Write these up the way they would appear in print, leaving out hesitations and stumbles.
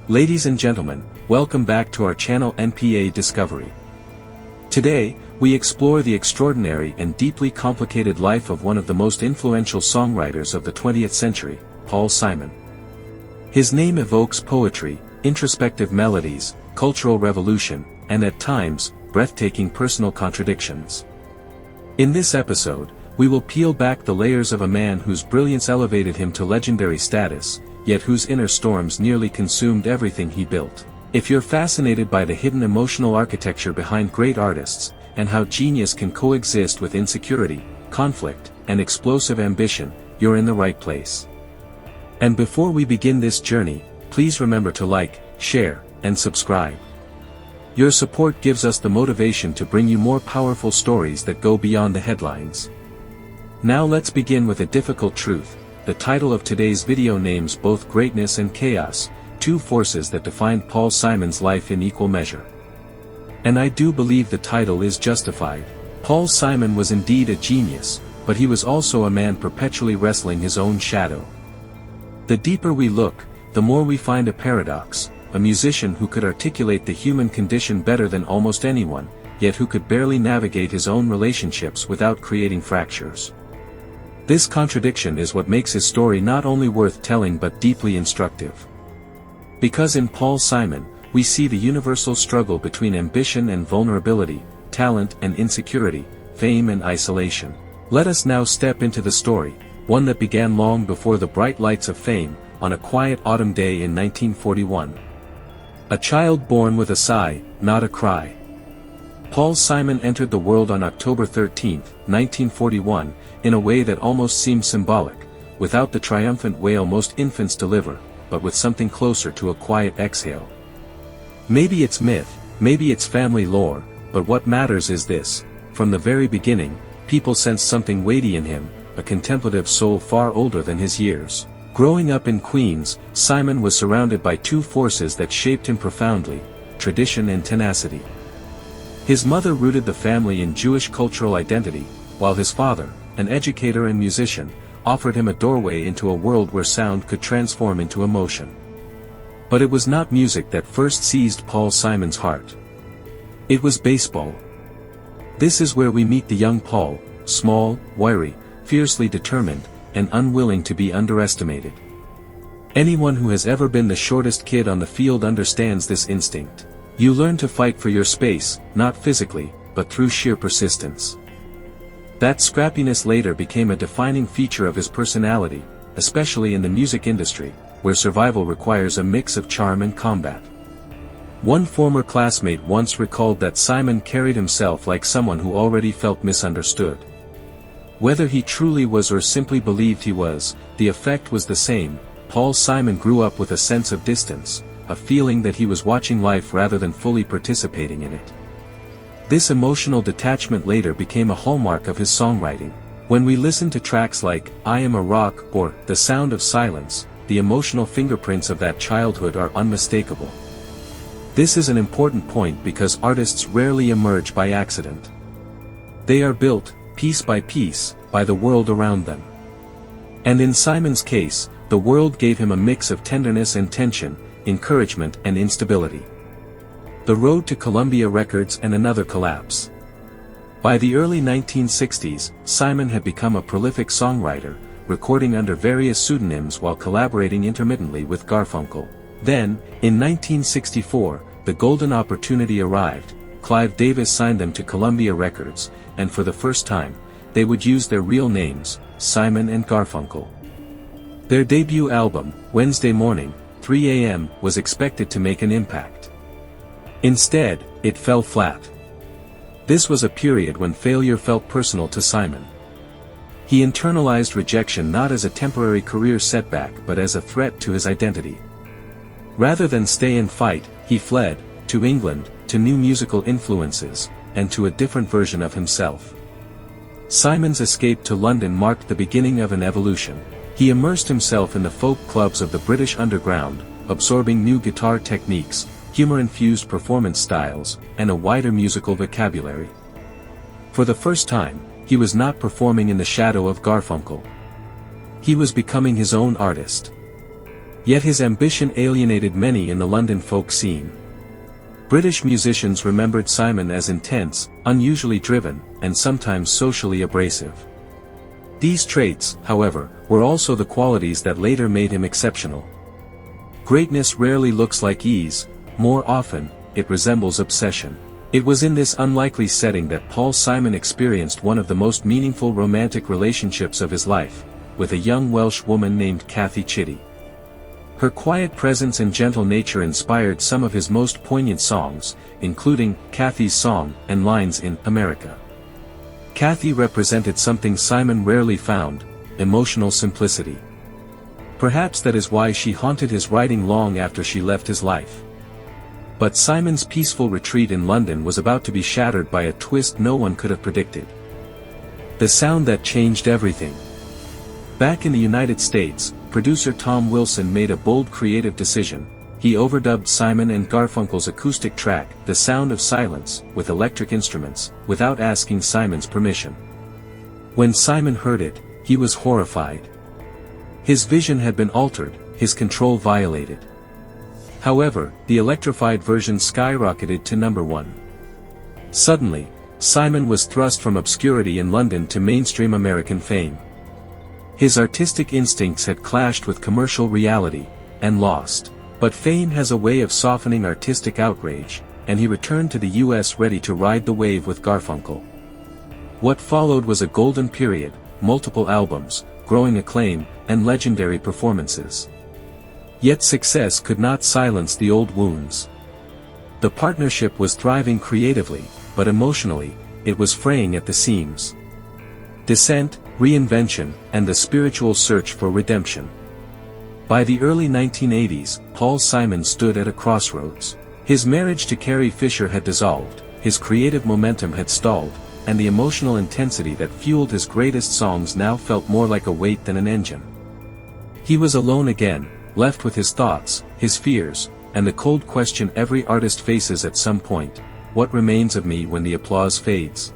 Ladies and gentlemen, welcome back to our channel NPA Discovery. Today, we explore the extraordinary and deeply complicated life of one of the most influential songwriters of the 20th century, Paul Simon. His name evokes poetry, introspective melodies, cultural revolution, and at times, breathtaking personal contradictions. In this episode, we will peel back the layers of a man whose brilliance elevated him to legendary status, yet whose inner storms nearly consumed everything he built. If you're fascinated by the hidden emotional architecture behind great artists, and how genius can coexist with insecurity, conflict, and explosive ambition, you're in the right place. And before we begin this journey, please remember to like, share, and subscribe. Your support gives us the motivation to bring you more powerful stories that go beyond the headlines. Now let's begin with a difficult truth. The title of today's video names both greatness and chaos, two forces that defined Paul Simon's life in equal measure. And I do believe the title is justified. Paul Simon was indeed a genius, but he was also a man perpetually wrestling his own shadow. The deeper we look, the more we find a paradox, a musician who could articulate the human condition better than almost anyone, yet who could barely navigate his own relationships without creating fractures. This contradiction is what makes his story not only worth telling but deeply instructive. Because in Paul Simon, we see the universal struggle between ambition and vulnerability, talent and insecurity, fame and isolation. Let us now step into the story, one that began long before the bright lights of fame, on a quiet autumn day in 1941. A child born with a sigh, not a cry. Paul Simon entered the world on October 13, 1941, in a way that almost seemed symbolic, without the triumphant wail most infants deliver, but with something closer to a quiet exhale. Maybe it's myth, maybe it's family lore, but what matters is this: from the very beginning, people sensed something weighty in him, a contemplative soul far older than his years. Growing up in Queens, Simon was surrounded by two forces that shaped him profoundly: tradition and tenacity. His mother rooted the family in Jewish cultural identity, while his father, an educator and musician, offered him a doorway into a world where sound could transform into emotion. But it was not music that first seized Paul Simon's heart. It was baseball. This is where we meet the young Paul, small, wiry, fiercely determined, and unwilling to be underestimated. Anyone who has ever been the shortest kid on the field understands this instinct. You learn to fight for your space, not physically, but through sheer persistence. That scrappiness later became a defining feature of his personality, especially in the music industry, where survival requires a mix of charm and combat. One former classmate once recalled that Simon carried himself like someone who already felt misunderstood. Whether he truly was or simply believed he was, the effect was the same. Paul Simon grew up with a sense of distance, a feeling that he was watching life rather than fully participating in it. This emotional detachment later became a hallmark of his songwriting. When we listen to tracks like "I Am a Rock" or "The Sound of Silence," the emotional fingerprints of that childhood are unmistakable. This is an important point because artists rarely emerge by accident. They are built, piece by piece, by the world around them. And in Simon's case, the world gave him a mix of tenderness and tension, encouragement and instability. The road to Columbia Records and another collapse. By the early 1960s, Simon had become a prolific songwriter, recording under various pseudonyms while collaborating intermittently with Garfunkel. Then, in 1964, the golden opportunity arrived. Clive Davis signed them to Columbia Records, and for the first time, they would use their real names, Simon and Garfunkel. Their debut album, Wednesday Morning, 3 a.m., was expected to make an impact. Instead, it fell flat. This was a period when failure felt personal to Simon. He internalized rejection not as a temporary career setback but as a threat to his identity. Rather than stay and fight, he fled, to England, to new musical influences, and to a different version of himself. Simon's escape to London marked the beginning of an evolution. He immersed himself in the folk clubs of the British underground, absorbing new guitar techniques, humor-infused performance styles, and a wider musical vocabulary. For the first time, he was not performing in the shadow of Garfunkel. He was becoming his own artist. Yet his ambition alienated many in the London folk scene. British musicians remembered Simon as intense, unusually driven, and sometimes socially abrasive. These traits, however, were also the qualities that later made him exceptional. Greatness rarely looks like ease, more often, it resembles obsession. It was in this unlikely setting that Paul Simon experienced one of the most meaningful romantic relationships of his life, with a young Welsh woman named Cathy Chitty. Her quiet presence and gentle nature inspired some of his most poignant songs, including Cathy's song and lines in America. Cathy represented something Simon rarely found: emotional simplicity. Perhaps that is why she haunted his writing long after she left his life. But Simon's peaceful retreat in London was about to be shattered by a twist no one could have predicted. The sound that changed everything. Back in the United States, producer Tom Wilson made a bold creative decision. He overdubbed Simon and Garfunkel's acoustic track, The Sound of Silence, with electric instruments, without asking Simon's permission. When Simon heard it, he was horrified. His vision had been altered, his control violated. However, the electrified version skyrocketed to #1. Suddenly, Simon was thrust from obscurity in London to mainstream American fame. His artistic instincts had clashed with commercial reality, and lost. But fame has a way of softening artistic outrage, and he returned to the US ready to ride the wave with Garfunkel. What followed was a golden period, multiple albums, growing acclaim, and legendary performances. Yet success could not silence the old wounds. The partnership was thriving creatively, but emotionally, it was fraying at the seams. Dissent, reinvention, and the spiritual search for redemption. By the early 1980s, Paul Simon stood at a crossroads. His marriage to Carrie Fisher had dissolved, his creative momentum had stalled, and the emotional intensity that fueled his greatest songs now felt more like a weight than an engine. He was alone again, left with his thoughts, his fears, and the cold question every artist faces at some point: what remains of me when the applause fades?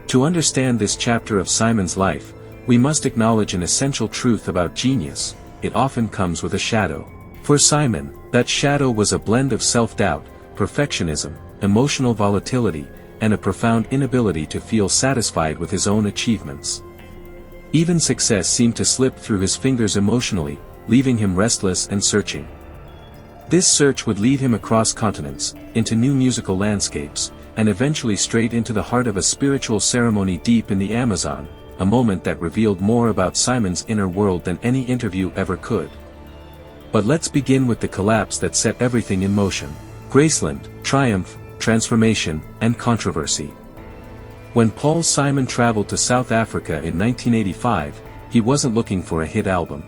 To understand this chapter of Simon's life, we must acknowledge an essential truth about genius: it often comes with a shadow. For Simon, that shadow was a blend of self-doubt, perfectionism, emotional volatility, and a profound inability to feel satisfied with his own achievements. Even success seemed to slip through his fingers emotionally, leaving him restless and searching. This search would lead him across continents, into new musical landscapes, and eventually straight into the heart of a spiritual ceremony deep in the Amazon, a moment that revealed more about Simon's inner world than any interview ever could. But let's begin with the collapse that set everything in motion. Graceland, triumph, transformation, and controversy. When Paul Simon traveled to South Africa in 1985, he wasn't looking for a hit album.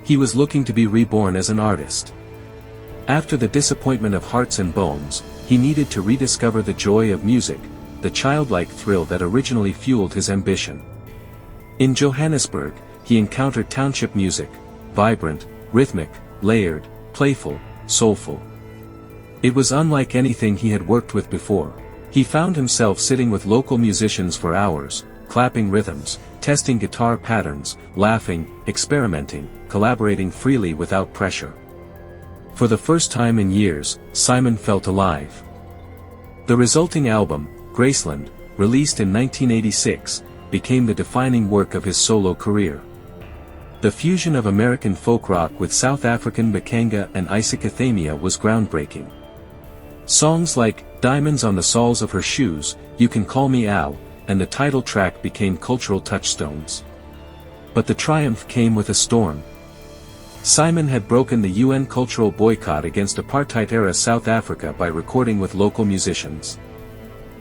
He was looking to be reborn as an artist. After the disappointment of Hearts and Bones, he needed to rediscover the joy of music, the childlike thrill that originally fueled his ambition. In Johannesburg, he encountered township music, vibrant, rhythmic, layered, playful, soulful. It was unlike anything he had worked with before. He found himself sitting with local musicians for hours, clapping rhythms, testing guitar patterns, laughing, experimenting, collaborating freely without pressure. For the first time in years, Simon felt alive. The resulting album, Graceland, released in 1986, became the defining work of his solo career. The fusion of American folk rock with South African mbaqanga and isicathemia was groundbreaking. Songs like Diamonds on the Soles of Her Shoes, You Can Call Me Al, and the title track became cultural touchstones. But the triumph came with a storm. Simon had broken the UN cultural boycott against apartheid-era South Africa by recording with local musicians.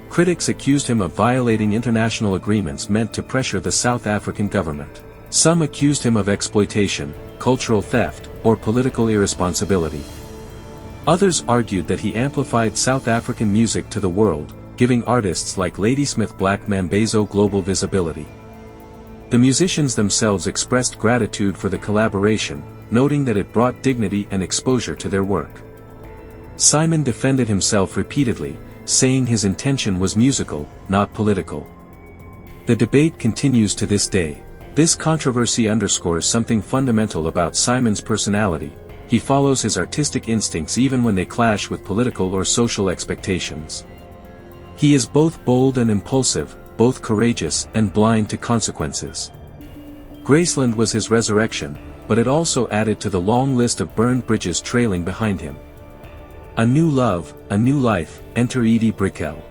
Critics accused him of violating international agreements meant to pressure the South African government. Some accused him of exploitation, cultural theft, or political irresponsibility. Others argued that he amplified South African music to the world, giving artists like Ladysmith Black Mambazo global visibility. The musicians themselves expressed gratitude for the collaboration, noting that it brought dignity and exposure to their work. Simon defended himself repeatedly, saying his intention was musical, not political. The debate continues to this day. This controversy underscores something fundamental about Simon's personality: he follows his artistic instincts even when they clash with political or social expectations. He is both bold and impulsive, both courageous and blind to consequences. Graceland was his resurrection, but it also added to the long list of burned bridges trailing behind him. A new love, a new life, enter Edie Brickell.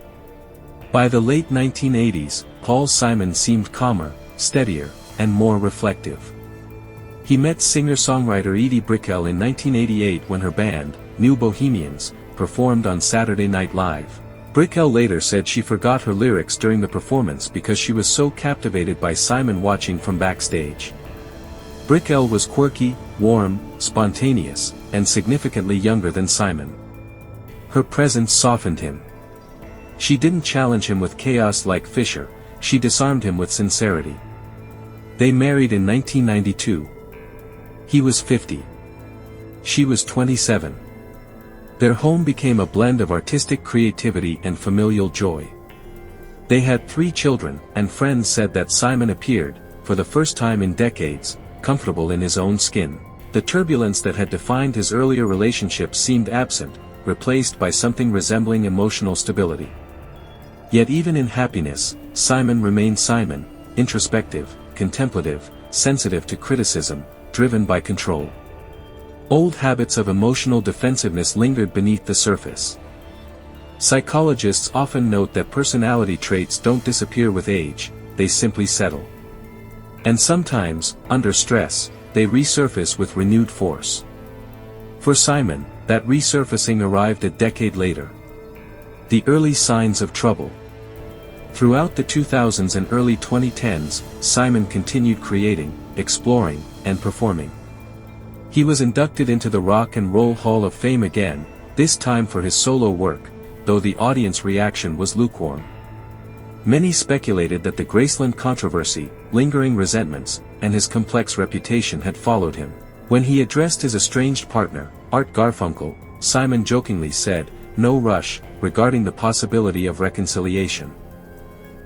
By the late 1980s, Paul Simon seemed calmer, steadier, and more reflective. He met singer-songwriter Edie Brickell in 1988 when her band, New Bohemians, performed on Saturday Night Live. Brickell later said she forgot her lyrics during the performance because she was so captivated by Simon watching from backstage. Brickell was quirky, warm, spontaneous, and significantly younger than Simon. Her presence softened him. She didn't challenge him with chaos like Fisher, she disarmed him with sincerity. They married in 1992. He was 50. She was 27. Their home became a blend of artistic creativity and familial joy. They had 3 children, and friends said that Simon appeared, for the first time in decades, comfortable in his own skin. The turbulence that had defined his earlier relationships seemed absent, replaced by something resembling emotional stability. Yet even in happiness, Simon remained Simon, introspective, contemplative, sensitive to criticism, driven by control. Old habits of emotional defensiveness lingered beneath the surface. Psychologists often note that personality traits don't disappear with age, they simply settle. And sometimes, under stress, they resurface with renewed force. For Simon, that resurfacing arrived a decade later. The early signs of trouble. Throughout the 2000s and early 2010s, Simon continued creating, exploring, and performing. He was inducted into the Rock and Roll Hall of Fame again, this time for his solo work, though the audience reaction was lukewarm. Many speculated that the Graceland controversy, lingering resentments, and his complex reputation had followed him. When he addressed his estranged partner, Art Garfunkel, Simon jokingly said, "No rush," regarding the possibility of reconciliation.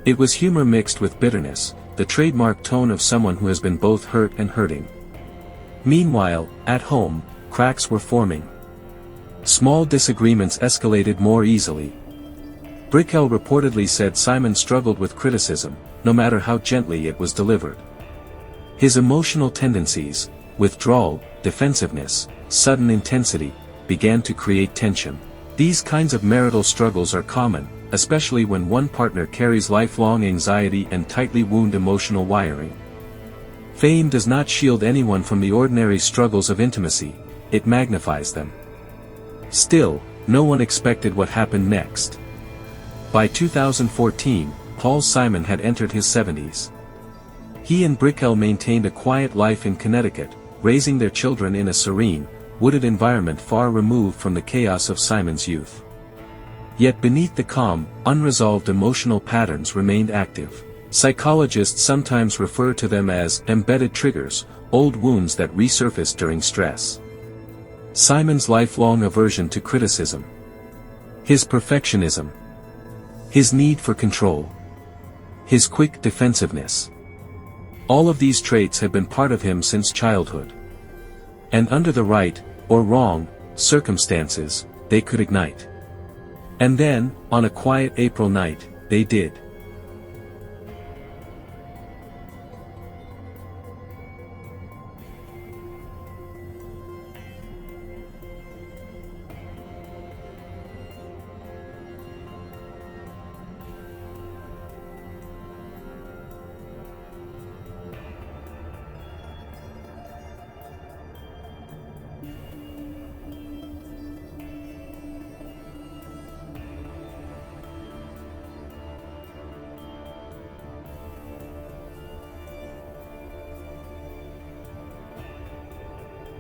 It was humor mixed with bitterness, the trademark tone of someone who has been both hurt and hurting. Meanwhile, at home, cracks were forming. Small disagreements escalated more easily. Brickell reportedly said Simon struggled with criticism, no matter how gently it was delivered. His emotional tendencies, withdrawal, defensiveness, sudden intensity, began to create tension. These kinds of marital struggles are common, especially when one partner carries lifelong anxiety and tightly wound emotional wiring. Fame does not shield anyone from the ordinary struggles of intimacy, it magnifies them. Still, no one expected what happened next. By 2014, Paul Simon had entered his 70s. He and Brickell maintained a quiet life in Connecticut, raising their children in a serene, wooded environment far removed from the chaos of Simon's youth. Yet beneath the calm, unresolved emotional patterns remained active. Psychologists sometimes refer to them as embedded triggers, old wounds that resurface during stress. Simon's lifelong aversion to criticism. His perfectionism. His need for control. His quick defensiveness. All of these traits had been part of him since childhood. And under the right, or wrong, circumstances, they could ignite. And then, on a quiet April night, they did.